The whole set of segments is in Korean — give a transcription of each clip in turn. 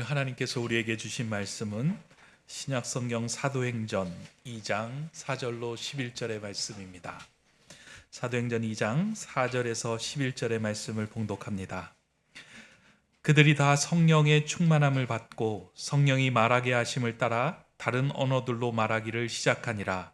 하나님께서 우리에게 주신 말씀은 신약성경 사도행전 2장 4절로 11절의 말씀입니다. 사도행전 2장 4절에서 11절의 말씀을 봉독합니다. 그들이 다 성령의 충만함을 받고 성령이 말하게 하심을 따라 다른 언어들로 말하기를 시작하니라.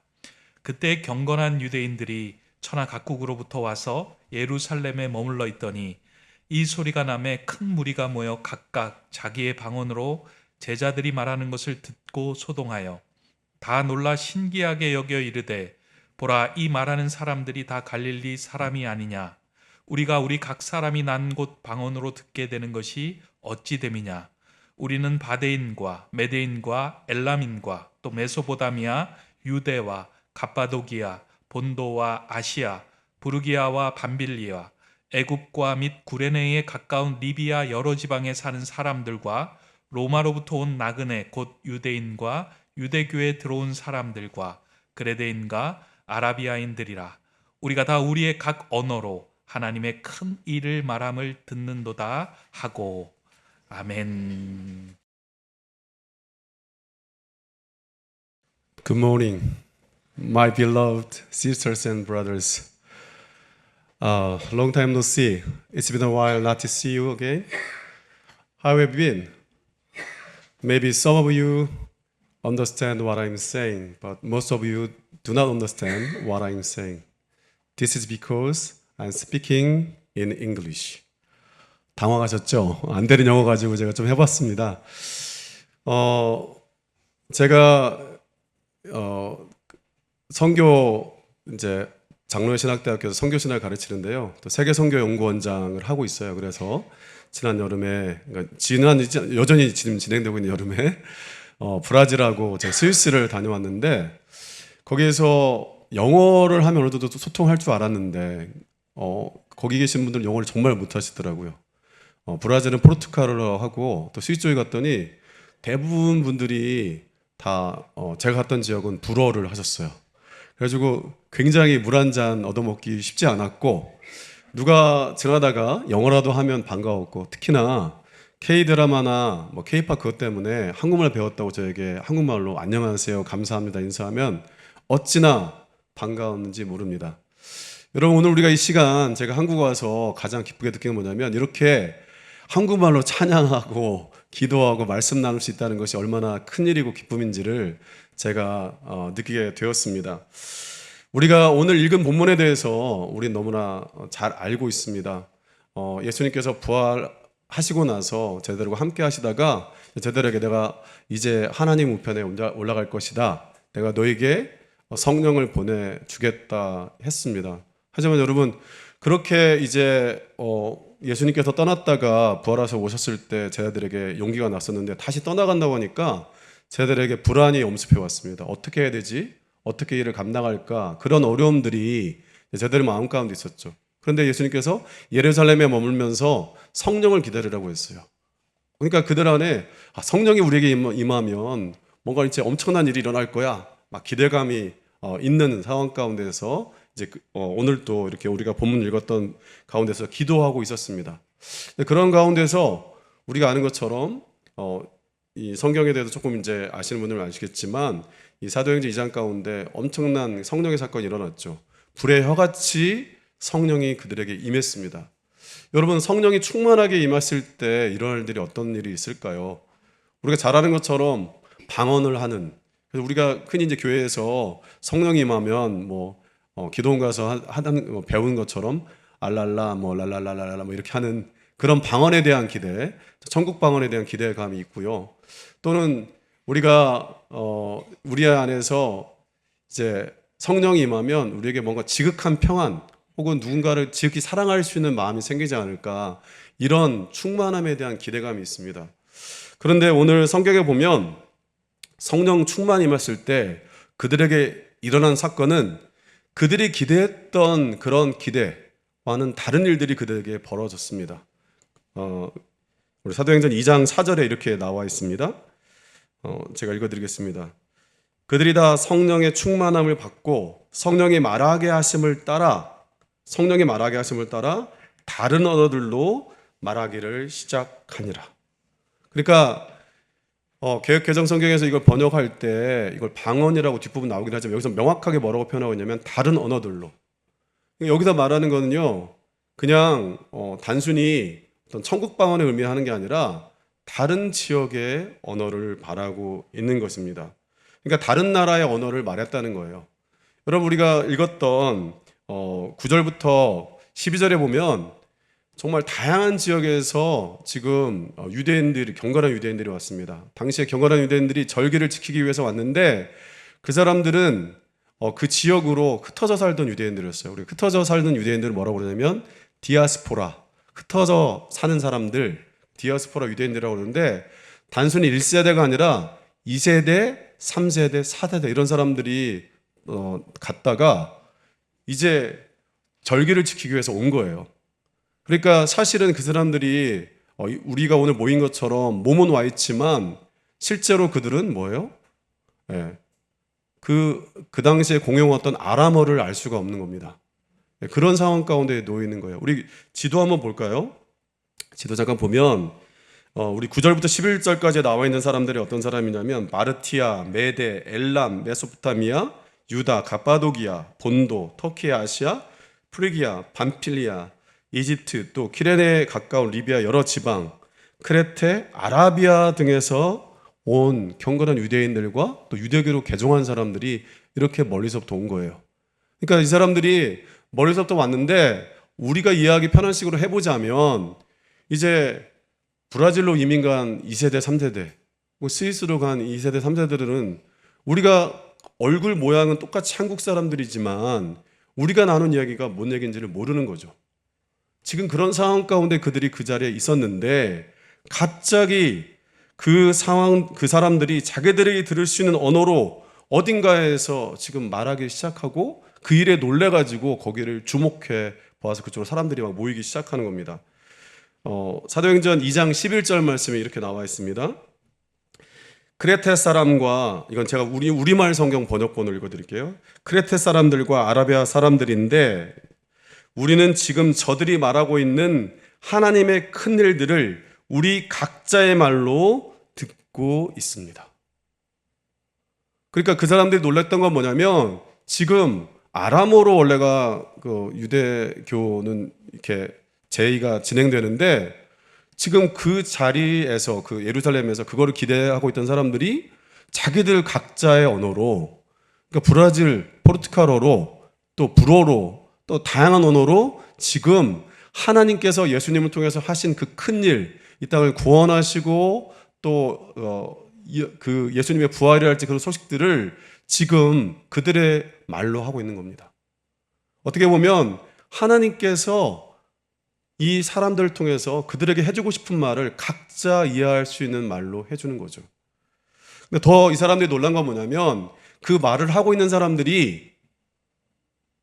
그때 경건한 유대인들이 천하 각국으로부터 와서 예루살렘에 머물러 있더니 이 소리가 나매 큰 무리가 모여 각각 자기의 방언으로 제자들이 말하는 것을 듣고 소동하여 다 놀라 신기하게 여겨 이르되, 보라, 이 말하는 사람들이 다 갈릴리 사람이 아니냐? 우리가 우리 각 사람이 난 곳 방언으로 듣게 되는 것이 어찌 됨이냐? 우리는 바데인과 메데인과 엘람인과 또 메소보다미아, 유대와 갑바도기아, 본도와 아시아, 부르기아와 밤빌리아, 애굽과 및 구레네에 가까운 리비아 여러 지방에 사는 사람들과 로마로부터 온 나그네 곧 유대인과 유대교에 들어온 사람들과 그레데인과 아라비아인들이라. 우리가 다 우리의 각 언어로 하나님의 큰 일을 말함을 듣는도다 하고. 아멘. Good morning, my beloved sisters and brothers. Long time no see. It's been a while not to see you again. How have you been? Maybe some of you understand what I'm saying, but most of you do not understand what I'm saying. This is because I'm speaking in English. 당황하셨죠? 안 되는 영어 가지고 제가 좀 해봤습니다. 제가 선교 이제 장로회 신학대학교에서 선교신학을 가르치는데요. 또 세계 선교 연구원장을 하고 있어요. 그래서 지난 여름에, 여전히 지금 진행되고 있는 여름에 브라질하고 제가 스위스를 다녀왔는데, 거기에서 영어를 하면 어느 정도 소통할 줄 알았는데 거기 계신 분들 영어를 정말 못하시더라고요. 브라질은 포르투갈어로 하고 또 스위스 쪽에 갔더니 대부분 분들이 다 제가 갔던 지역은 불어를 하셨어요. 그래가지고 굉장히 물 한 잔 얻어먹기 쉽지 않았고, 누가 지나다가 영어라도 하면 반가웠고, 특히나 K-드라마나 뭐 K-팝 그것 때문에 한국말 배웠다고 저에게 한국말로 안녕하세요, 감사합니다 인사하면 어찌나 반가웠는지 모릅니다. 여러분, 오늘 우리가 이 시간 제가 한국 와서 가장 기쁘게 느끼는 게 뭐냐면, 이렇게 한국말로 찬양하고 기도하고 말씀 나눌 수 있다는 것이 얼마나 큰일이고 기쁨인지를 제가 느끼게 되었습니다. 우리가 오늘 읽은 본문에 대해서 우린 너무나 잘 알고 있습니다. 예수님께서 부활하시고 나서 제자들과 함께 하시다가 제자들에게 내가 이제 하나님 우편에 올라갈 것이다, 내가 너에게 성령을 보내주겠다 했습니다. 하지만 여러분, 그렇게 이제 예수님께서 떠났다가 부활하셔 오셨을 때 제자들에게 용기가 났었는데, 다시 떠나간다고 하니까 제자들에게 불안이 엄습해 왔습니다. 어떻게 해야 되지? 어떻게 일을 감당할까? 그런 어려움들이 제자들의 마음 가운데 있었죠. 그런데 예수님께서 예루살렘에 머물면서 성령을 기다리라고 했어요. 그러니까 그들 안에 성령이 우리에게 임하면 뭔가 이제 엄청난 일이 일어날 거야, 막 기대감이 있는 상황 가운데서 이제 오늘 또 이렇게 우리가 본문 읽었던 가운데서 기도하고 있었습니다. 그런 가운데서 우리가 아는 것처럼 이 성경에 대해서 조금 이제 아시는 분들은 아시겠지만, 이 사도행전 2장 가운데 엄청난 성령의 사건이 일어났죠. 불의 혀같이 성령이 그들에게 임했습니다. 여러분, 성령이 충만하게 임했을 때 일어날 일이 어떤 일이 있을까요? 우리가 잘 아는 것처럼 방언을 하는, 그래서 우리가 흔히 이제 교회에서 성령이 임하면 기도원 가서 하는 배운 것처럼 알랄라 랄랄랄랄라 이렇게 하는 그런 방언에 대한 기대, 천국 방언에 대한 기대감이 있고요. 또는 우리가 우리 안에서 이제 성령이 임하면 우리에게 뭔가 지극한 평안, 혹은 누군가를 지극히 사랑할 수 있는 마음이 생기지 않을까, 이런 충만함에 대한 기대감이 있습니다. 그런데 오늘 성경에 보면 성령 충만이 임했을 때 그들에게 일어난 사건은 그들이 기대했던 그런 기대와는 다른 일들이 그들에게 벌어졌습니다. 우리 사도행전 2장 4절에 이렇게 나와 있습니다. 제가 읽어드리겠습니다. 그들이 다 성령의 충만함을 받고 성령이 말하게 하심을 따라 다른 언어들로 말하기를 시작하니라. 그러니까 개역 개정 성경에서 이걸 번역할 때 이걸 방언이라고 뒷부분 나오긴 하지만 여기서 명확하게 뭐라고 표현하고 있냐면 다른 언어들로. 여기서 말하는 거는요, 그냥 단순히 어떤 천국 방언을 의미하는 게 아니라 다른 지역의 언어를 말하고 있는 것입니다. 그러니까 다른 나라의 언어를 말했다는 거예요. 여러분, 우리가 읽었던 9절부터 12절에 보면 정말 다양한 지역에서 지금 유대인들이, 경건한 유대인들이 왔습니다. 당시에 경건한 유대인들이 절기를 지키기 위해서 왔는데 그 사람들은 그 지역으로 흩어져 살던 유대인들이었어요. 우리 흩어져 살던 유대인들을 뭐라고 그러냐면 디아스포라, 흩어져 사는 사람들, 디아스포라 유대인들이라고 그러는데 단순히 1세대가 아니라 2세대, 3세대, 4세대 이런 사람들이 갔다가 이제 절기를 지키기 위해서 온 거예요. 그러니까 사실은 그 사람들이 우리가 오늘 모인 것처럼 몸은 와 있지만 실제로 그들은 뭐예요? 예. 그 당시에 공용어떤 아람어를 알 수가 없는 겁니다. 예, 그런 상황 가운데 놓여 있는 거예요. 우리 지도 한번 볼까요? 지도 잠깐 보면 우리 9절부터 11절까지 나와 있는 사람들이 어떤 사람이냐면 바르티아, 메데, 엘람, 메소포타미아, 유다, 가파도기아, 본도, 터키, 아시아, 프리기아, 밤필리아, 이집트, 또 키레네에 가까운 리비아 여러 지방, 크레테, 아라비아 등에서 온 경건한 유대인들과 또 유대교로 개종한 사람들이 이렇게 멀리서부터 온 거예요. 그러니까 이 사람들이 멀리서부터 왔는데 우리가 이해하기 편한 식으로 해보자면 이제 브라질로 이민 간 2세대, 3세대, 스위스로 간 2세대, 3세대들은 우리가 얼굴 모양은 똑같이 한국 사람들이지만 우리가 나눈 이야기가 뭔 얘기인지를 모르는 거죠. 지금 그런 상황 가운데 그들이 그 자리에 있었는데 갑자기 그 상황, 그 사람들이 자기들이 들을 수 있는 언어로 어딘가에서 지금 말하기 시작하고 그 일에 놀래가지고 거기를 주목해 보아서 그쪽으로 사람들이 막 모이기 시작하는 겁니다. 사도행전 2장 11절 말씀에 이렇게 나와 있습니다. 크레테 사람과, 이건 제가 우리말 성경 번역본을 읽어드릴게요. 크레테 사람들과 아라비아 사람들인데 우리는 지금 저들이 말하고 있는 하나님의 큰 일들을 우리 각자의 말로 듣고 있습니다. 그러니까 그 사람들이 놀랐던 건 뭐냐면 지금 아람어로 원래가 그 유대교는 이렇게 제의가 진행되는데 지금 그 자리에서 그 예루살렘에서 그거를 기대하고 있던 사람들이 자기들 각자의 언어로, 그러니까 브라질 포르투갈어로 또 불어로 또 다양한 언어로 지금 하나님께서 예수님을 통해서 하신 그 큰 일, 이 땅을 구원하시고 또 그 예수님의 부활이라 할지 그런 소식들을 지금 그들의 말로 하고 있는 겁니다. 어떻게 보면 하나님께서 이 사람들을 통해서 그들에게 해주고 싶은 말을 각자 이해할 수 있는 말로 해주는 거죠. 근데 더 이 사람들이 놀란 건 뭐냐면 그 말을 하고 있는 사람들이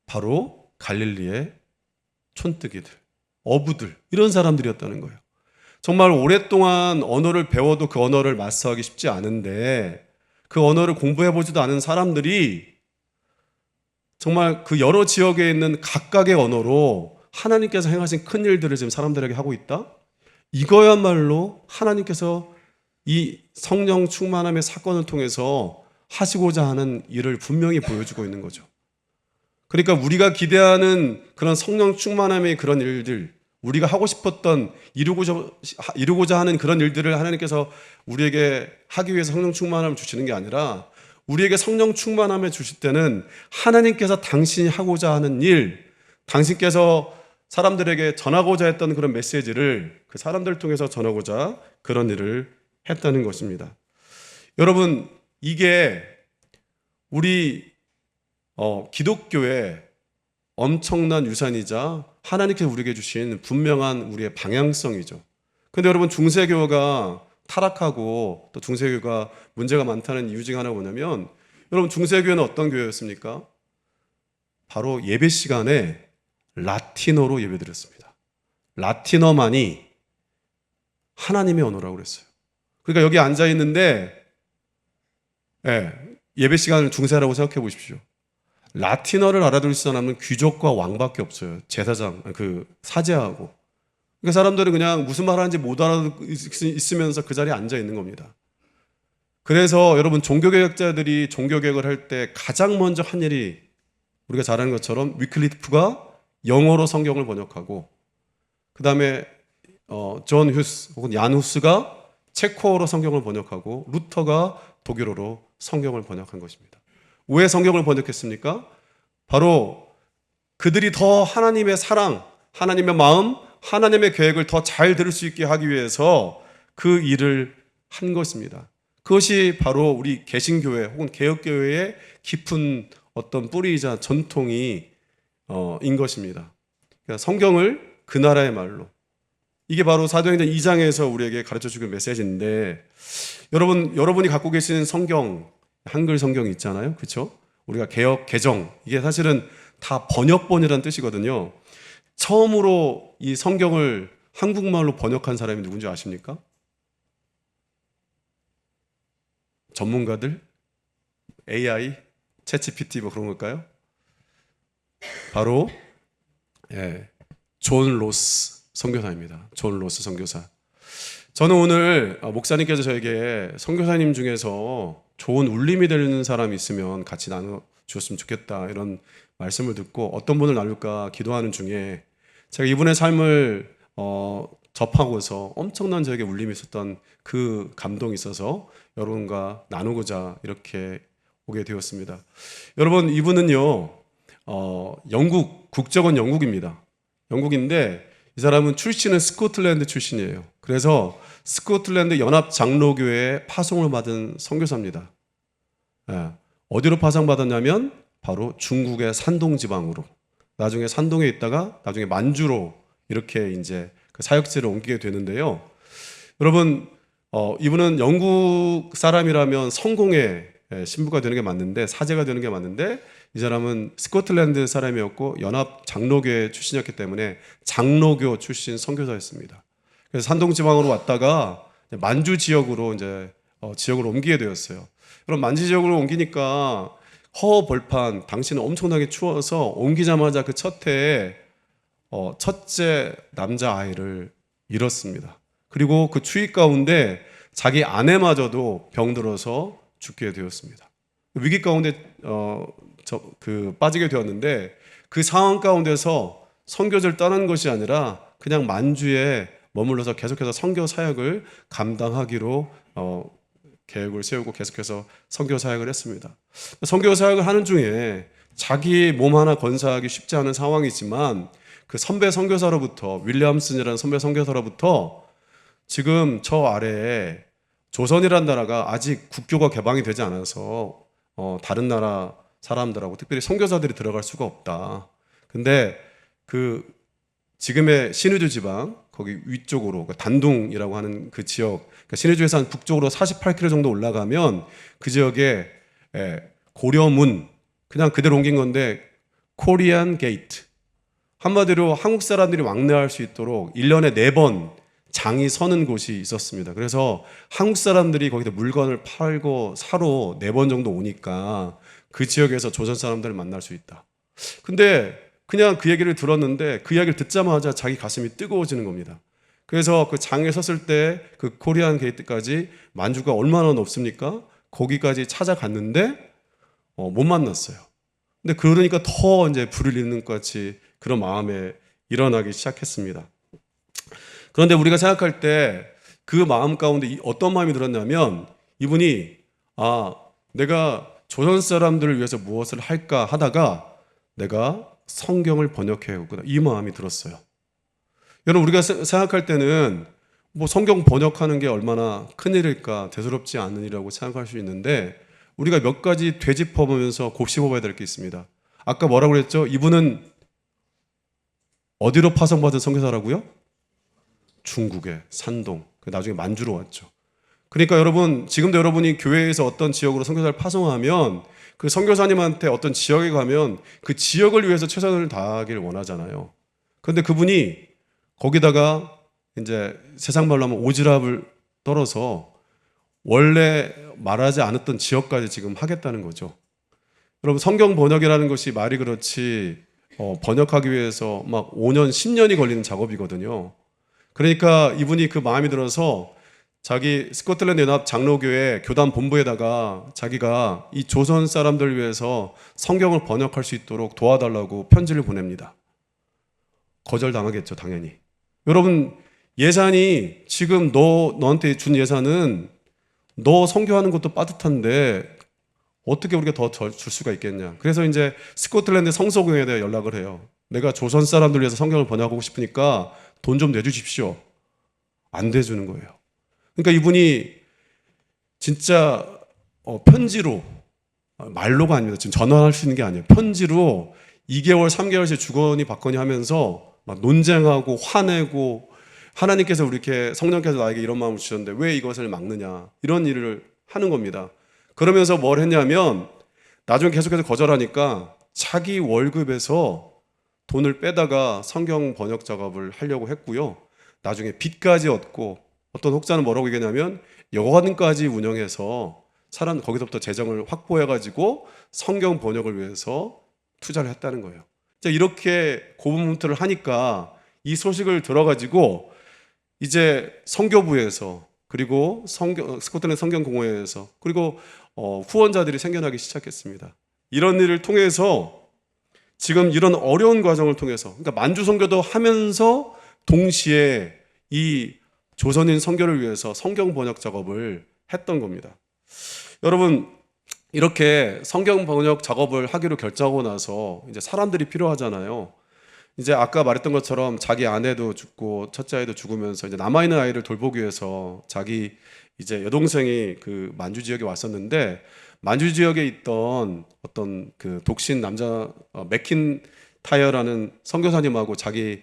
바로 갈릴리의 촌뜨기들, 어부들, 이런 사람들이었다는 거예요. 정말 오랫동안 언어를 배워도 그 언어를 마스터하기 쉽지 않은데 그 언어를 공부해보지도 않은 사람들이 정말 그 여러 지역에 있는 각각의 언어로 하나님께서 행하신 큰 일들을 지금 사람들에게 하고 있다? 이거야말로 하나님께서 이 성령 충만함의 사건을 통해서 하시고자 하는 일을 분명히 보여주고 있는 거죠. 그러니까 우리가 기대하는 그런 성령 충만함의 그런 일들, 우리가 하고 싶었던 이루고자 하는 그런 일들을 하나님께서 우리에게 하기 위해서 성령 충만함을 주시는 게 아니라 우리에게 성령 충만함을 주실 때는 하나님께서 당신이 하고자 하는 일, 당신께서 사람들에게 전하고자 했던 그런 메시지를 그 사람들을 통해서 전하고자 그런 일을 했다는 것입니다. 여러분, 이게 우리 기독교의 엄청난 유산이자 하나님께서 우리에게 주신 분명한 우리의 방향성이죠. 그런데 여러분, 중세교가 타락하고 또 중세교가 문제가 많다는 이유 중 하나가 뭐냐면 여러분, 중세교회는 어떤 교회였습니까? 바로 예배 시간에 라틴어로 예배드렸습니다. 라틴어만이 하나님의 언어라고 그랬어요. 그러니까 여기 앉아 있는데 예배 시간을 중세라고 생각해 보십시오. 라틴어를 알아들을 수 있는 귀족과 왕밖에 없어요. 제사장, 그 사제하고. 그러니까 사람들은 그냥 무슨 말 하는지 못 알아듣고 있으면서 그 자리에 앉아 있는 겁니다. 그래서 여러분 종교개혁자들이 종교개혁을 할 때 가장 먼저 한 일이 우리가 잘 아는 것처럼 위클리프가 영어로 성경을 번역하고 그 다음에 존 후스 혹은 얀 후스가 체코어로 성경을 번역하고 루터가 독일어로 성경을 번역한 것입니다. 왜 성경을 번역했습니까? 바로 그들이 더 하나님의 사랑, 하나님의 마음, 하나님의 계획을 더 잘 들을 수 있게 하기 위해서 그 일을 한 것입니다. 그것이 바로 우리 개신교회 혹은 개혁교회의 깊은 어떤 뿌리이자 전통이 인 것입니다. 그러니까 성경을 그 나라의 말로, 이게 바로 사도행전 2장에서 우리에게 가르쳐주는 메시지인데, 여러분이 갖고 계시는 성경, 한글 성경 있잖아요, 그렇죠? 우리가 개역, 개정, 이게 사실은 다 번역본이라는 뜻이거든요. 처음으로 이 성경을 한국말로 번역한 사람이 누군지 아십니까? 전문가들? AI? 챗GPT 뭐 그런 걸까요? 바로 존 로스 선교사입니다. 존 로스 선교사. 저는 오늘 목사님께서 저에게 선교사님 중에서 좋은 울림이 되는 사람이 있으면 같이 나눠 주셨으면 좋겠다, 이런 말씀을 듣고 어떤 분을 나눌까 기도하는 중에 제가 이분의 삶을 접하고서 엄청난 저에게 울림이 있었던 그 감동이 있어서 여러분과 나누고자 이렇게 오게 되었습니다. 여러분, 이분은요 국적은 영국입니다. 영국인데 이 사람은 출신은 스코틀랜드 출신이에요. 그래서 스코틀랜드 연합 장로교회에 파송을 받은 선교사입니다. 어디로 파송받았냐면 바로 중국의 산동 지방으로, 나중에 산동에 있다가 나중에 만주로 이렇게 이제 그 사역지를 옮기게 되는데요. 여러분, 이분은 영국 사람이라면 성공의 신부가 되는 게 맞는데, 사제가 되는 게 맞는데, 이 사람은 스코틀랜드 사람이었고 연합 장로교회 출신이었기 때문에 장로교 출신 선교사였습니다. 그래서 산동 지방으로 왔다가 만주 지역으로 이제 지역을 옮기게 되었어요. 그럼 만주 지역으로 옮기니까 허허벌판, 당시는 엄청나게 추워서 옮기자마자 그 첫 해에 첫째 남자 아이를 잃었습니다. 그리고 그 추위 가운데 자기 아내마저도 병들어서 죽게 되었습니다. 위기 가운데 빠지게 되었는데, 그 상황 가운데서 선교지를 떠난 것이 아니라 그냥 만주에 머물러서 계속해서 선교 사역을 감당하기로 계획을 세우고 계속해서 선교 사역을 했습니다. 선교 사역을 하는 중에 자기 몸 하나 건사하기 쉽지 않은 상황이지만 그 선배 선교사로부터, 윌리엄슨이라는 선배 선교사로부터 지금 저 아래에 조선이라는 나라가 아직 국교가 개방이 되지 않아서 다른 나라 사람들하고 특별히 선교사들이 들어갈 수가 없다. 근데 그 지금의 신의주 지방 거기 위쪽으로, 그러니까 단둥이라고 하는 그 지역, 그러니까 신의주에서 한 북쪽으로 48km 정도 올라가면 그 지역에 고려문, 그냥 그대로 옮긴 건데 코리안 게이트, 한마디로 한국 사람들이 왕래할 수 있도록 1년에 4번 장이 서는 곳이 있었습니다. 그래서 한국 사람들이 거기서 물건을 팔고 사러 4번 정도 오니까 그 지역에서 조선 사람들을 만날 수 있다. 근데 그냥 그 얘기를 들었는데 그 이야기를 듣자마자 자기 가슴이 뜨거워지는 겁니다. 그래서 그 장에 섰을 때 그 코리안 게이트까지 만주가 얼마나 높습니까? 거기까지 찾아갔는데 못 만났어요. 근데 그러니까 더 이제 불을 잃는 것 같이 그런 마음에 일어나기 시작했습니다. 그런데 우리가 생각할 때 그 마음 가운데 어떤 마음이 들었냐면, 이분이 내가 조선 사람들을 위해서 무엇을 할까 하다가 내가 성경을 번역해 오구나, 이 마음이 들었어요. 여러분, 우리가 생각할 때는 뭐 성경 번역하는 게 얼마나 큰일일까, 대수롭지 않은 일이라고 생각할 수 있는데 우리가 몇 가지 되짚어보면서 곱씹어봐야 될 게 있습니다. 아까 뭐라고 그랬죠? 이분은 어디로 파송받은 선교사라고요? 중국의 산동, 나중에 만주로 왔죠. 그러니까 여러분, 지금도 여러분이 교회에서 어떤 지역으로 선교사를 파송하면 그 선교사님한테 어떤 지역에 가면 그 지역을 위해서 최선을 다하기를 원하잖아요. 그런데 그분이 거기다가 이제 세상 말로 하면 오지랖을 떨어서 원래 말하지 않았던 지역까지 지금 하겠다는 거죠. 여러분, 성경 번역이라는 것이 말이 그렇지 번역하기 위해서 막 5년, 10년이 걸리는 작업이거든요. 그러니까 이분이 그 마음이 들어서 자기 스코틀랜드 연합 장로교회 교단 본부에다가 자기가 이 조선 사람들을 위해서 성경을 번역할 수 있도록 도와달라고 편지를 보냅니다. 거절당하겠죠, 당연히. 여러분, 예산이 지금 너한테 준 예산은 너 선교하는 것도 빠듯한데 어떻게 우리가 더 줄 수가 있겠냐. 그래서 이제 스코틀랜드 성서공회에 연락을 해요. 내가 조선 사람들 위해서 성경을 번역하고 싶으니까 돈 좀 내주십시오. 안 대주는 거예요. 그러니까 이분이 진짜 편지로, 말로가 아닙니다. 지금 전화할 수 있는 게 아니에요. 편지로 2개월, 3개월씩 주거니 받거니 하면서 막 논쟁하고 화내고, 하나님께서 이렇게 성령께서 나에게 이런 마음을 주셨는데 왜 이것을 막느냐, 이런 일을 하는 겁니다. 그러면서 뭘 했냐면 나중에 계속해서 거절하니까 자기 월급에서 돈을 빼다가 성경 번역 작업을 하려고 했고요. 나중에 빚까지 얻고, 어떤 혹자는 뭐라고 얘기하냐면 여관까지 운영해서 사람 거기서부터 재정을 확보해가지고 성경 번역을 위해서 투자를 했다는 거예요. 이렇게 고분분투를 하니까 이 소식을 들어가지고 이제 성교부에서, 그리고 스코틀랜드 성경공회에서, 그리고 후원자들이 생겨나기 시작했습니다. 이런 일을 통해서 지금 이런 어려운 과정을 통해서, 그러니까 만주 선교도 하면서 동시에 이 조선인 선교를 위해서 성경 번역 작업을 했던 겁니다. 여러분, 이렇게 성경 번역 작업을 하기로 결정하고 나서 이제 사람들이 필요하잖아요. 이제 아까 말했던 것처럼 자기 아내도 죽고 첫째 아이도 죽으면서 이제 남아있는 아이를 돌보기 위해서 자기 이제 여동생이 그 만주 지역에 왔었는데, 만주 지역에 있던 어떤 그 독신 남자 맥킨타이어라는 선교사님하고 자기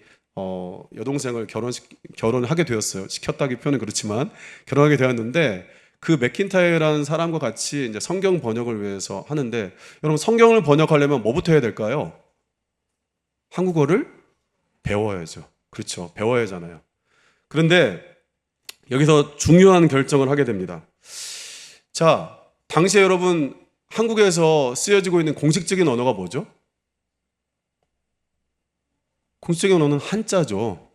여동생을 결혼하게 되었어요. 시켰다기 표현은 그렇지만 결혼하게 되었는데, 그 맥킨타이어라는 사람과 같이 이제 성경 번역을 위해서 하는데, 여러분 성경을 번역하려면 뭐부터 해야 될까요? 한국어를 배워야죠. 그렇죠. 배워야 하잖아요. 그런데 여기서 중요한 결정을 하게 됩니다. 자, 당시에 여러분 한국에서 쓰여지고 있는 공식적인 언어가 뭐죠? 공식적인 언어는 한자죠.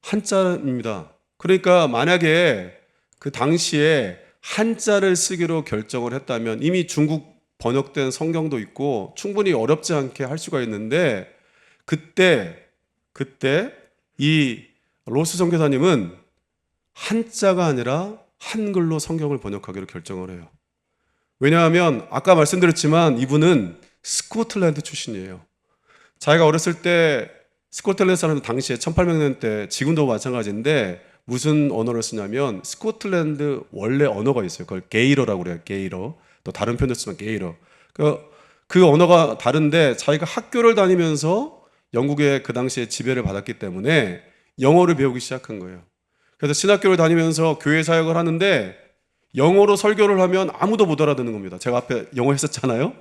한자입니다. 그러니까 만약에 그 당시에 한자를 쓰기로 결정을 했다면 이미 중국 번역된 성경도 있고 충분히 어렵지 않게 할 수가 있는데, 그때 이 로스 선교사님은 한자가 아니라 한글로 성경을 번역하기로 결정을 해요. 왜냐하면 아까 말씀드렸지만 이분은 스코틀랜드 출신이에요. 자기가 어렸을 때 스코틀랜드 사람들 당시에 1800년 때, 지금도 마찬가지인데 무슨 언어를 쓰냐면 스코틀랜드 원래 언어가 있어요. 그걸 게이러라고 그래요. 게이러. 또 다른 표현도 쓰면 게이러. 그 언어가 다른데 자기가 학교를 다니면서 영국의 그 당시에 지배를 받았기 때문에 영어를 배우기 시작한 거예요. 그래서 신학교를 다니면서 교회 사역을 하는데 영어로 설교를 하면 아무도 못 알아듣는 겁니다. 제가 앞에 영어 했었잖아요.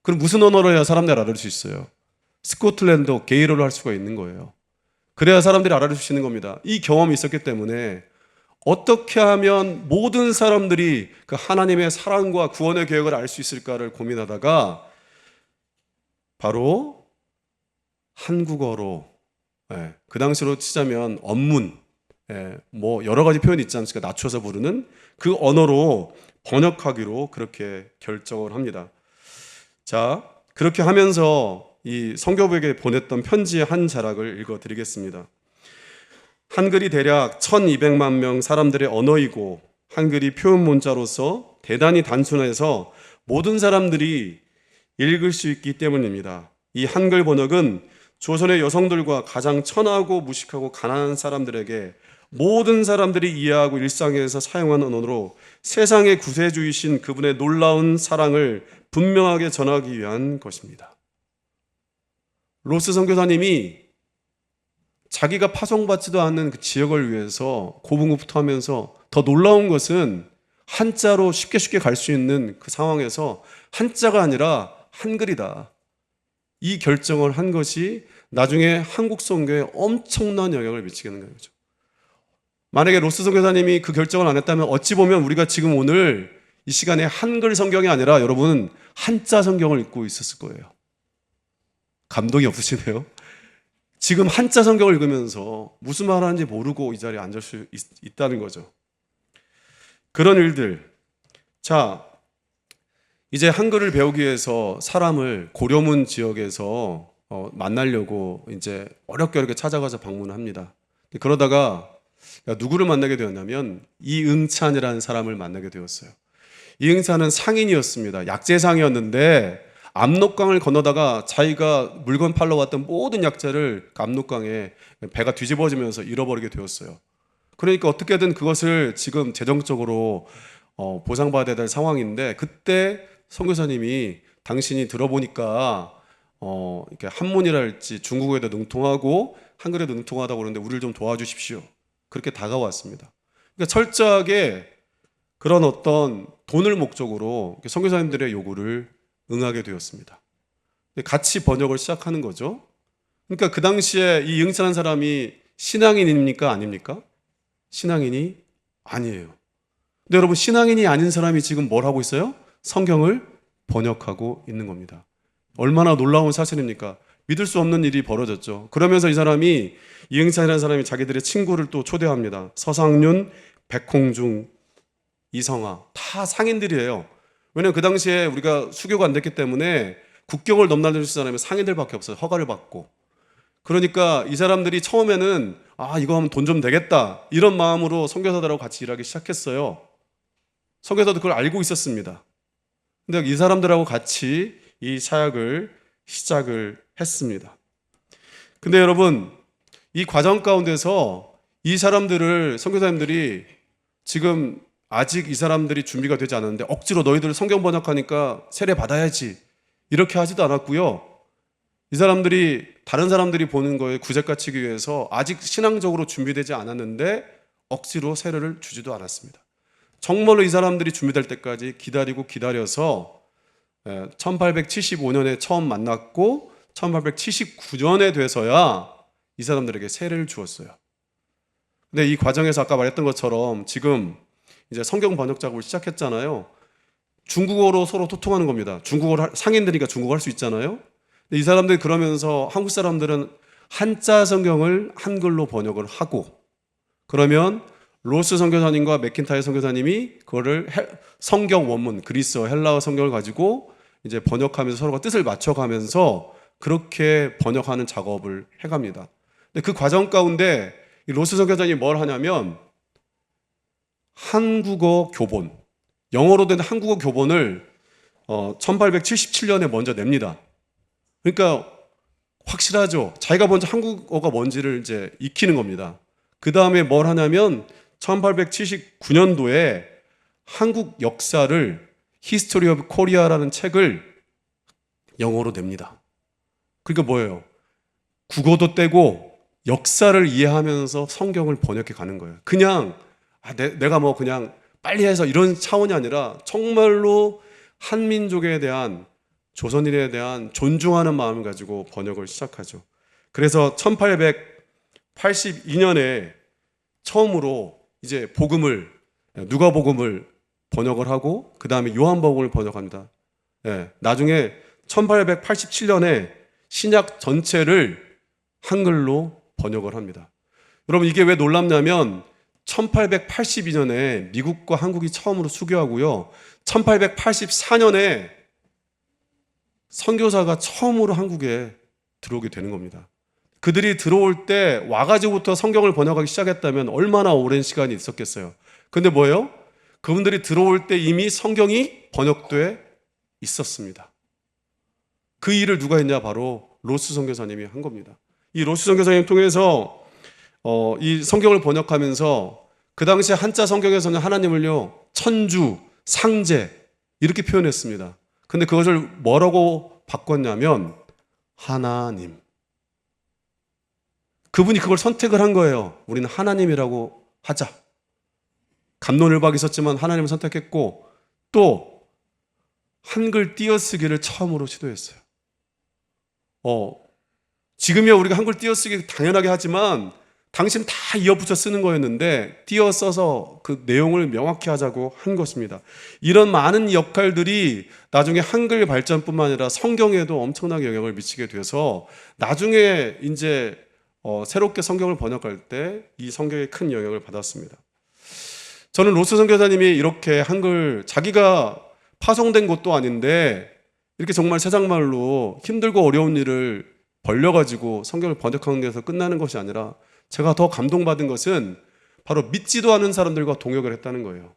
그럼 무슨 언어를 해야 사람들이 알아들 수 있어요? 스코틀랜드 게이러를 할 수가 있는 거예요. 그래야 사람들이 알아들 수 있는 겁니다. 이 경험이 있었기 때문에 어떻게 하면 모든 사람들이 그 하나님의 사랑과 구원의 계획을 알 수 있을까를 고민하다가 바로 한국어로, 그 당시로 치자면 언문, 뭐 여러 가지 표현이 있지 않습니까? 낮춰서 부르는 그 언어로 번역하기로 그렇게 결정을 합니다. 자, 그렇게 하면서 이 성교부에게 보냈던 편지의 한 자락을 읽어드리겠습니다. 한글이 대략 1200만 명 사람들의 언어이고, 한글이 표현 문자로서 대단히 단순해서 모든 사람들이 읽을 수 있기 때문입니다. 이 한글 번역은 조선의 여성들과 가장 천하고 무식하고 가난한 사람들에게 모든 사람들이 이해하고 일상에서 사용하는 언어로 세상의 구세주이신 그분의 놀라운 사랑을 분명하게 전하기 위한 것입니다. 로스 선교사님이 자기가 파송받지도 않는 그 지역을 위해서 고분고부터하면서, 더 놀라운 것은 한자로 쉽게 갈 수 있는 그 상황에서 한자가 아니라 한글이다, 이 결정을 한 것이 나중에 한국 선교에 엄청난 영향을 미치게 되는 거죠. 만약에 로스 선교사님이 그 결정을 안 했다면 어찌 보면 우리가 지금 오늘 이 시간에 한글 성경이 아니라 여러분은 한자 성경을 읽고 있었을 거예요. 감동이 없으시네요. 지금 한자 성경을 읽으면서 무슨 말 하는지 모르고 이 자리에 앉을 수 있다는 거죠. 그런 일들. 자, 이제 한글을 배우기 위해서 사람을 고려문 지역에서 만나려고 이제 어렵게 찾아가서 방문을 합니다. 그러다가 누구를 만나게 되었냐면 이응찬이라는 사람을 만나게 되었어요. 이응찬은 상인이었습니다. 약재상이었는데 압록강을 건너다가 자기가 물건 팔러 왔던 모든 약재를 압록강에 배가 뒤집어지면서 잃어버리게 되었어요. 그러니까 어떻게든 그것을 지금 재정적으로 보상받아야 될 상황인데, 그때 선교사님이 당신이 들어보니까 이렇게 한문이랄지 중국어에도 능통하고 한글에도 능통하다고 그러는데 우리를 좀 도와주십시오. 그렇게 다가왔습니다. 그러니까 철저하게 그런 어떤 돈을 목적으로 선교사님들의 요구를 응하게 되었습니다. 같이 번역을 시작하는 거죠. 그러니까 그 당시에 이 응찬한 사람이 신앙인입니까? 아닙니까? 신앙인이 아니에요. 근데 여러분, 신앙인이 아닌 사람이 지금 뭘 하고 있어요? 성경을 번역하고 있는 겁니다. 얼마나 놀라운 사실입니까? 믿을 수 없는 일이 벌어졌죠. 그러면서 이 사람이, 이응찬이라는 사람이 자기들의 친구를 또 초대합니다. 서상륜, 백홍중, 이성아, 다 상인들이에요. 왜냐하면 그 당시에 우리가 수교가 안 됐기 때문에 국경을 넘나들 수 있는 사람이 상인들밖에 없어요. 허가를 받고. 그러니까 이 사람들이 처음에는 이거 하면 돈 좀 되겠다, 이런 마음으로 선교사들하고 같이 일하기 시작했어요. 선교사도 그걸 알고 있었습니다. 근데 이 사람들하고 같이 이 사역을 시작을 했습니다. 근데 여러분, 이 과정 가운데서 이 사람들을, 선교사님들이 지금 아직 이 사람들이 준비가 되지 않았는데 억지로 너희들 성경 번역하니까 세례 받아야지, 이렇게 하지도 않았고요. 이 사람들이 다른 사람들이 보는 거에 구제가 치기 위해서 아직 신앙적으로 준비되지 않았는데 억지로 세례를 주지도 않았습니다. 정말로 이 사람들이 준비될 때까지 기다려서 1875년에 처음 만났고 1879년에 돼서야 이 사람들에게 세례를 주었어요. 근데 이 과정에서 아까 말했던 것처럼 지금 이제 성경 번역 작업을 시작했잖아요. 중국어로 서로 소통하는 겁니다. 중국어를 상인들이니까 중국어 할 수 있잖아요. 근데 이 사람들이 그러면서 한국 사람들은 한자 성경을 한글로 번역을 하고, 그러면 로스 선교사님과 맥킨타이어 선교사님이 그거를 성경 원문, 그리스어, 헬라어 성경을 가지고 이제 번역하면서 서로가 뜻을 맞춰가면서 그렇게 번역하는 작업을 해갑니다. 근데 그 과정 가운데 이 로스 선교사님이 뭘 하냐면 한국어 교본, 영어로 된 한국어 교본을 1877년에 먼저 냅니다. 그러니까 확실하죠. 자기가 먼저 한국어가 뭔지를 이제 익히는 겁니다. 그 다음에 뭘 하냐면 1879년도에 한국 역사를 History of Korea라는 책을 영어로 냅니다. 그러니까 뭐예요? 국어도 떼고 역사를 이해하면서 성경을 번역해 가는 거예요. 그냥 내가 뭐 그냥 빨리 해서 이런 차원이 아니라 정말로 한민족에 대한, 조선인에 대한 존중하는 마음을 가지고 번역을 시작하죠. 그래서 1882년에 처음으로 이제 누가복음을 번역을 하고 그 다음에 요한복음을 번역합니다. 나중에 1887년에 신약 전체를 한글로 번역을 합니다. 여러분, 이게 왜 놀랍냐면 1882년에 미국과 한국이 처음으로 수교하고요, 1884년에 선교사가 처음으로 한국에 들어오게 되는 겁니다. 그들이 들어올 때 와가지고부터 성경을 번역하기 시작했다면 얼마나 오랜 시간이 있었겠어요. 근데 뭐예요? 그분들이 들어올 때 이미 성경이 번역돼 있었습니다. 그 일을 누가 했냐? 바로 로스 선교사님이 한 겁니다. 이 로스 선교사님 통해서 이 성경을 번역하면서 그 당시에 한자 성경에서는 하나님을요, 천주, 상제 이렇게 표현했습니다. 근데 그것을 뭐라고 바꿨냐면 하나님. 그분이 그걸 선택을 한 거예요. 우리는 하나님이라고 하자. 갑론을박이 있었지만 하나님을 선택했고, 또 한글 띄어쓰기를 처음으로 시도했어요. 지금이야 우리가 한글 띄어쓰기 당연하게 하지만 당시는 다 이어붙여 쓰는 거였는데 띄어 써서 그 내용을 명확히 하자고 한 것입니다. 이런 많은 역할들이 나중에 한글 발전뿐만 아니라 성경에도 엄청나게 영향을 미치게 돼서 나중에 이제 새롭게 성경을 번역할 때 이 성경에 큰 영향을 받았습니다. 저는 로스 선교사님이 이렇게 한글 자기가 파송된 것도 아닌데 이렇게 정말 세상 말로 힘들고 어려운 일을 벌려가지고 성경을 번역하는 데서 끝나는 것이 아니라 제가 더 감동받은 것은 바로 믿지도 않은 사람들과 동역을 했다는 거예요.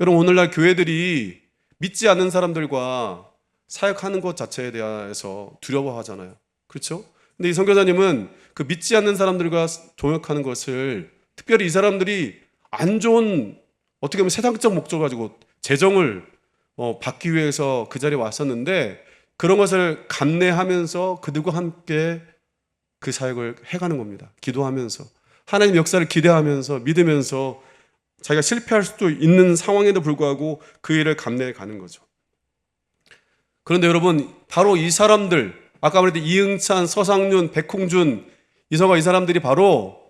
여러분, 오늘날 교회들이 믿지 않는 사람들과 사역하는 것 자체에 대해서 두려워하잖아요. 그렇죠? 근데 이 선교사님은 그 믿지 않는 사람들과 동역하는 것을, 특별히 이 사람들이 안 좋은, 어떻게 보면 세상적 목적 가지고 재정을 받기 위해서 그 자리에 왔었는데 그런 것을 감내하면서 그들과 함께 그 사역을 해가는 겁니다. 기도하면서 하나님 역사를 기대하면서 믿으면서 자기가 실패할 수도 있는 상황에도 불구하고 그 일을 감내해 가는 거죠. 그런데 여러분, 바로 이 사람들, 아까 말했던 이응찬, 서상윤, 백홍준, 이성화, 이 사람들이 바로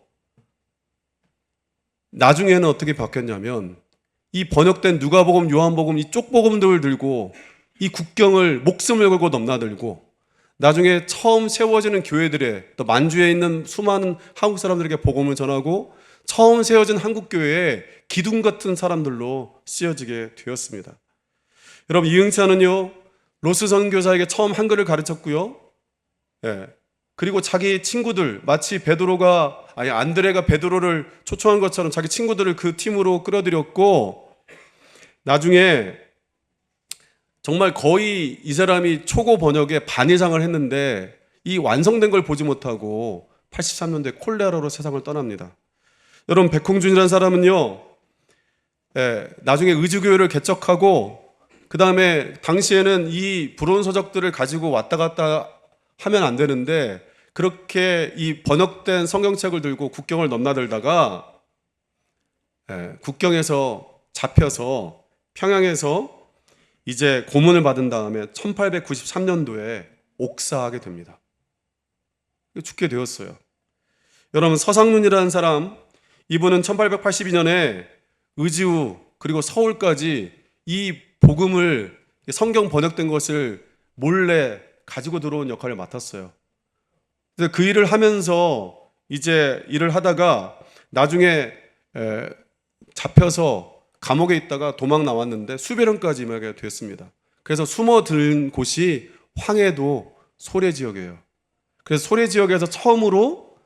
나중에는 어떻게 바뀌었냐면 이 번역된 누가복음, 요한복음, 이 쪽복음들을 들고 이 국경을 목숨을 걸고 넘나들고 나중에 처음 세워지는 교회들에, 또 만주에 있는 수많은 한국 사람들에게 복음을 전하고 처음 세워진 한국 교회에 기둥 같은 사람들로 쓰여지게 되었습니다. 여러분, 이응찬은요 로스 선교사에게 처음 한글을 가르쳤고요. 그리고 자기 친구들, 마치 안드레가 베드로를 초청한 것처럼 자기 친구들을 그 팀으로 끌어들였고, 나중에 정말 거의 이 사람이 초고 번역의 반 이상을 했는데 이 완성된 걸 보지 못하고 83년도에 콜레라로 세상을 떠납니다. 여러분, 백홍준이라는 사람은요, 나중에 의주교회를 개척하고, 그 다음에 당시에는 이 불온서적들을 가지고 왔다 갔다 하면 안 되는데 그렇게 이 번역된 성경책을 들고 국경을 넘나들다가 국경에서 잡혀서 평양에서 이제 고문을 받은 다음에 1893년도에 옥사하게 됩니다. 죽게 되었어요. 여러분, 서상윤이라는 사람, 이분은 1882년에 의지우 그리고 서울까지 이 복음을, 성경 번역된 것을 몰래 가지고 들어온 역할을 맡았어요. 그래서 그 일을 하면서 이제 일을 하다가 나중에 잡혀서 감옥에 있다가 도망 나왔는데 수배령까지 임하게 됐습니다. 그래서 숨어든 곳이 황해도 소래 지역이에요. 그래서 소래 지역에서 처음으로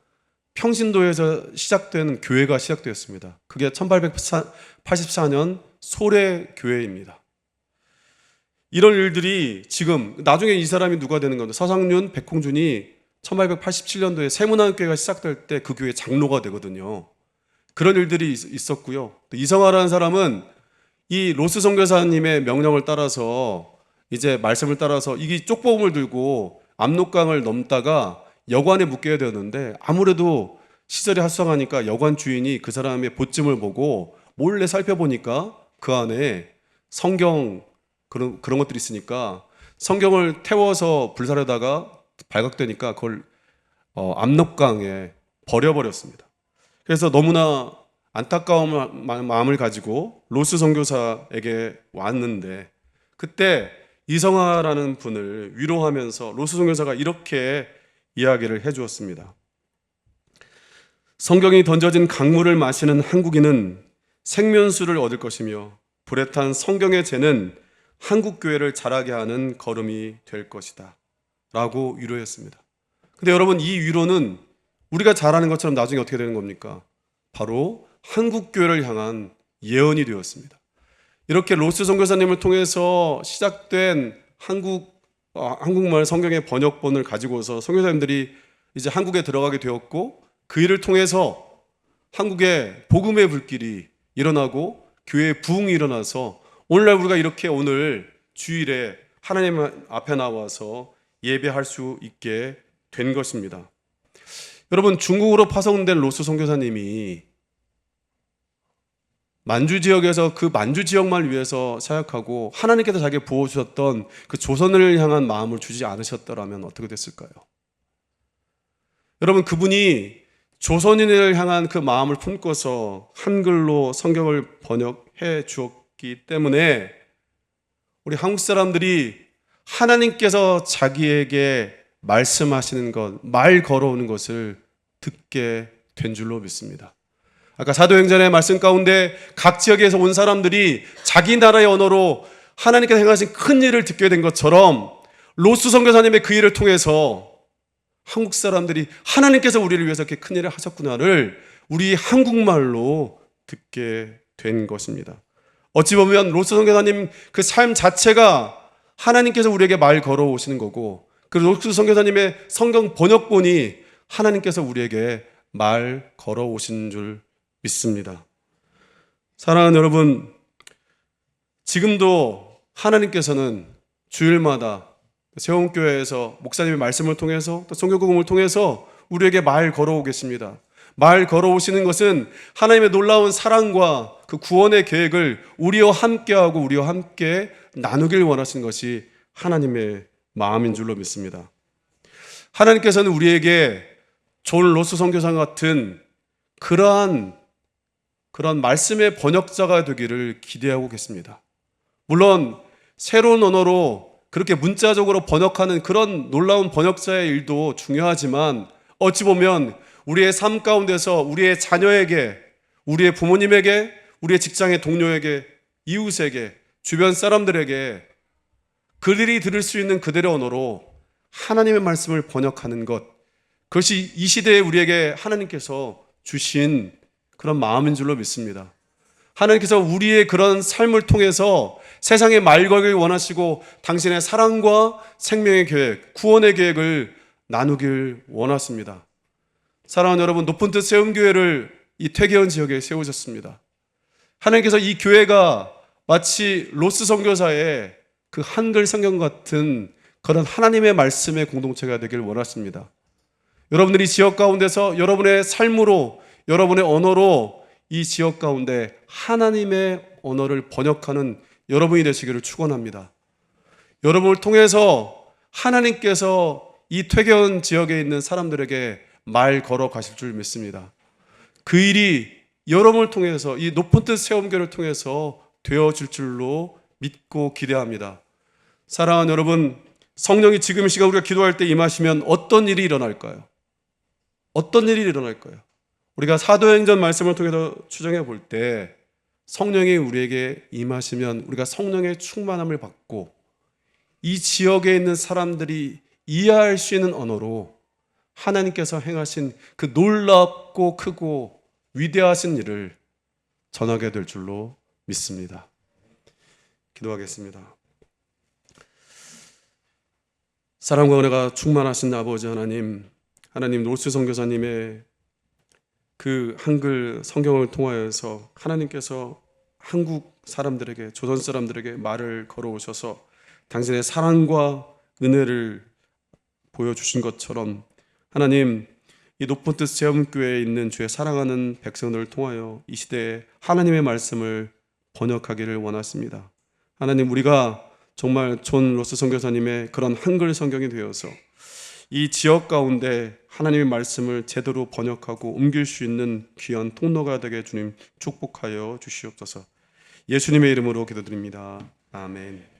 평신도에서 시작된 교회가 시작되었습니다. 그게 1884년 소래 교회입니다. 이런 일들이 지금 나중에 이 사람이 누가 되는 건데, 서상윤, 백홍준이 1887년도에 세문안교회가 시작될 때 그 교회 장로가 되거든요. 그런 일들이 있었고요. 또 이성화라는 사람은 이 로스 선교사님의 명령을 따라서, 이제 말씀을 따라서 이 쪽복음을 들고 압록강을 넘다가 여관에 묵게 되었는데, 아무래도 시절이 합성하니까 여관 주인이 그 사람의 보쯤을 보고 몰래 살펴보니까 그 안에 성경 그런 것들이 있으니까 성경을 태워서 불사르다가 발각되니까 그걸 압록강에 버려버렸습니다. 그래서 너무나 안타까운 마음을 가지고 로스 선교사에게 왔는데, 그때 이성화라는 분을 위로하면서 로스 선교사가 이렇게 이야기를 해주었습니다. 성경이 던져진 강물을 마시는 한국인은 생면수를 얻을 것이며 불에 탄 성경의 재는 한국 교회를 자라게 하는 걸음이 될 것이다 라고 위로했습니다. 근데 여러분, 이 위로는 우리가 잘하는 것처럼 나중에 어떻게 되는 겁니까? 바로 한국 교회를 향한 예언이 되었습니다. 이렇게 로스 선교사님을 통해서 시작된 한국말 성경의 번역본을 가지고서 선교사님들이 이제 한국에 들어가게 되었고, 그 일을 통해서 한국에 복음의 불길이 일어나고 교회의 부흥이 일어나서 오늘날 우리가 이렇게 오늘 주일에 하나님 앞에 나와서 예배할 수 있게 된 것입니다. 여러분, 중국으로 파송된 로스 선교사님이 만주 지역에서 그 만주 지역만 위해서 사역하고 하나님께서 자기에게 부어주셨던 그 조선을 향한 마음을 주지 않으셨더라면 어떻게 됐을까요? 여러분, 그분이 조선인을 향한 그 마음을 품고서 한글로 성경을 번역해 주었기 때문에 우리 한국 사람들이 하나님께서 자기에게 말씀하시는 것, 말 걸어오는 것을 듣게 된 줄로 믿습니다. 아까 사도행전의 말씀 가운데 각 지역에서 온 사람들이 자기 나라의 언어로 하나님께서 행하신 큰 일을 듣게 된 것처럼 로스 선교사님의 그 일을 통해서 한국 사람들이 하나님께서 우리를 위해서 이렇게 큰 일을 하셨구나를 우리 한국말로 듣게 된 것입니다. 어찌 보면 로스 선교사님 그 삶 자체가 하나님께서 우리에게 말 걸어오시는 거고, 그 로스 선교사님의 성경 번역본이 하나님께서 우리에게 말 걸어오신 줄 믿습니다. 사랑하는 여러분, 지금도 하나님께서는 주일마다 세원교회에서 목사님의 말씀을 통해서 또 선교복음을 통해서 우리에게 말 걸어오고 계십니다. 말 걸어오시는 것은 하나님의 놀라운 사랑과 그 구원의 계획을 우리와 함께하고 우리와 함께 나누길 원하시는 것이 하나님의 마음인 줄로 믿습니다. 하나님께서는 우리에게 존 로스 선교사 같은 그러한 말씀의 번역자가 되기를 기대하고 계십니다. 물론 새로운 언어로 그렇게 문자적으로 번역하는 그런 놀라운 번역자의 일도 중요하지만, 어찌 보면 우리의 삶 가운데서 우리의 자녀에게, 우리의 부모님에게, 우리의 직장의 동료에게, 이웃에게, 주변 사람들에게 그들이 들을 수 있는 그들의 언어로 하나님의 말씀을 번역하는 것, 그것이 이 시대에 우리에게 하나님께서 주신 그런 마음인 줄로 믿습니다. 하나님께서 우리의 그런 삶을 통해서 세상에 말 걸길 원하시고 당신의 사랑과 생명의 계획, 구원의 계획을 나누길 원하십니다. 사랑하는 여러분, 높은 뜻 세움교회를 이 퇴계원 지역에 세우셨습니다. 하나님께서 이 교회가 마치 로스 선교사의 그 한글 성경 같은 그런 하나님의 말씀의 공동체가 되길 원하십니다. 여러분들이 지역 가운데서 여러분의 삶으로, 여러분의 언어로 이 지역 가운데 하나님의 언어를 번역하는 여러분이 되시기를 축원합니다. 여러분을 통해서 하나님께서 이 퇴계원 지역에 있는 사람들에게 말 걸어 가실 줄 믿습니다. 그 일이 여러분을 통해서, 이 높은 뜻 세움교를 통해서 되어질 줄로 믿고 기대합니다. 사랑하는 여러분, 성령이 지금 이 시간 우리가 기도할 때 임하시면 어떤 일이 일어날까요? 어떤 일이 일어날까요? 우리가 사도행전 말씀을 통해서 추정해 볼 때 성령이 우리에게 임하시면 우리가 성령의 충만함을 받고 이 지역에 있는 사람들이 이해할 수 있는 언어로 하나님께서 행하신 그 놀랍고 크고 위대하신 일을 전하게 될 줄로 믿습니다. 기도하겠습니다. 사랑과 은혜가 충만하신 아버지 하나님, 하나님 노스 선교사님의 그 한글 성경을 통하여서 하나님께서 한국 사람들에게, 조선 사람들에게 말을 걸어오셔서 당신의 사랑과 은혜를 보여주신 것처럼 하나님, 이 높은 뜻 세움교회에 있는 주의 사랑하는 백성들을 통하여 이 시대에 하나님의 말씀을 번역하기를 원하십니다. 하나님, 우리가 정말 존 로스 선교사님의 그런 한글 성경이 되어서 이 지역 가운데 하나님의 말씀을 제대로 번역하고 옮길 수 있는 귀한 통로가 되게 주님 축복하여 주시옵소서. 예수님의 이름으로 기도드립니다. 아멘.